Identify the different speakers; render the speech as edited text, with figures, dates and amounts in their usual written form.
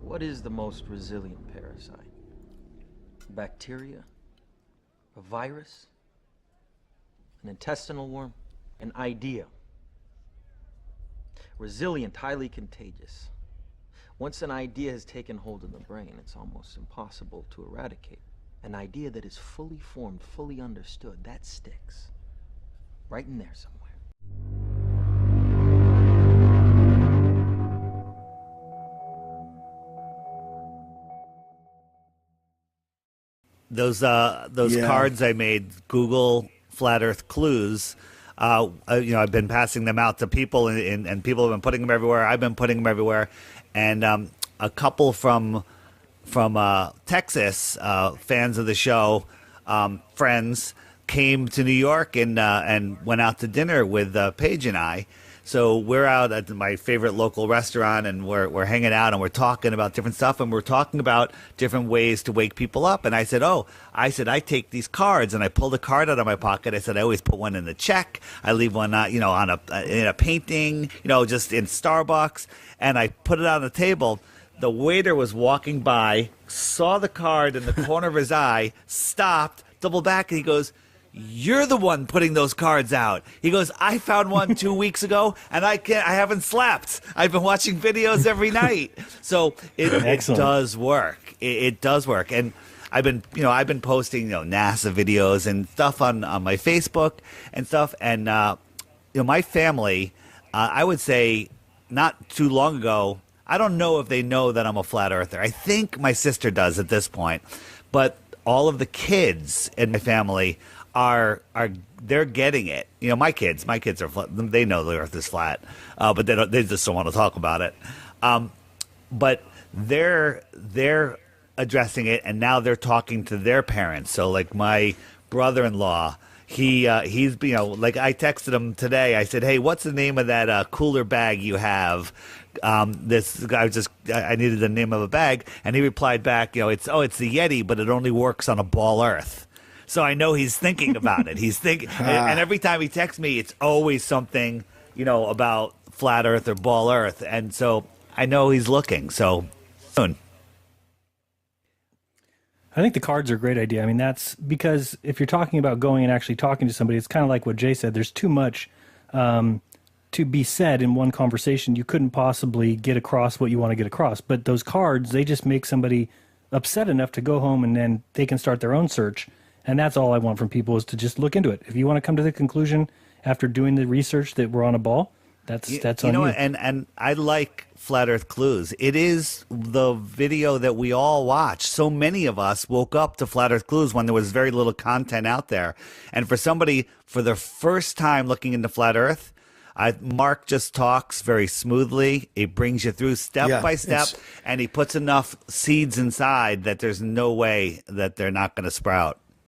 Speaker 1: What is the most resilient parasite? A bacteria? A virus? An intestinal worm? An idea? Resilient, highly contagious. Once an idea has taken hold of the brain, it's almost impossible to eradicate. An idea that is fully formed, fully understood, that sticks. Right in there somewhere.
Speaker 2: Those cards I made, Google Flat Earth clues. I've been passing them out to people, and people have been putting them everywhere. I've been putting them everywhere, and a couple from Texas, fans of the show, friends, came to New York and went out to dinner with Paige and I. So we're out at my favorite local restaurant, and we're hanging out, and we're talking about different stuff, and we're talking about different ways to wake people up. And I said, I take these cards, and I pulled a card out of my pocket. I said, I always put one in the check. I leave one, in a painting, just in Starbucks, and I put it on the table. The waiter was walking by, saw the card in the corner of his eye, stopped, doubled back, and he goes, "You're the one putting those cards out." He goes, "I found one 2 weeks ago, and I haven't slept. I've been watching videos every night." So it does work. It does work. And I've been posting, NASA videos and stuff on my Facebook and stuff. And, my family, I would say not too long ago, I don't know if they know that I'm a flat earther. I think my sister does at this point, but all of the kids in my family they're getting it. My kids are flat. They know the Earth is flat, but they just don't want to talk about it. But they're addressing it, and now they're talking to their parents. So like my brother-in-law, he's I texted him today. I said, "Hey, what's the name of that cooler bag you have?" This guy I needed the name of a bag, and he replied back, it's the Yeti, but it only works on a ball Earth. So I know he's thinking about it. He's thinking, and every time he texts me, it's always something, about flat Earth or ball Earth. And so I know he's looking. So soon.
Speaker 3: I think the cards are a great idea. I mean, that's because if you're talking about going and actually talking to somebody, it's kind of like what Jay said. There's too much to be said in one conversation. You couldn't possibly get across what you want to get across. But those cards, they just make somebody upset enough to go home, and then they can start their own search. And that's all I want from people, is to just look into it. If you want to come to the conclusion after doing the research that we're on a ball, that's on you.
Speaker 2: And I like Flat Earth Clues. It is the video that we all watch. So many of us woke up to Flat Earth Clues when there was very little content out there. And for somebody for the first time looking into Flat Earth, Mark just talks very smoothly. It brings you through step by step, and he puts enough seeds inside that there's no way that they're not going to sprout.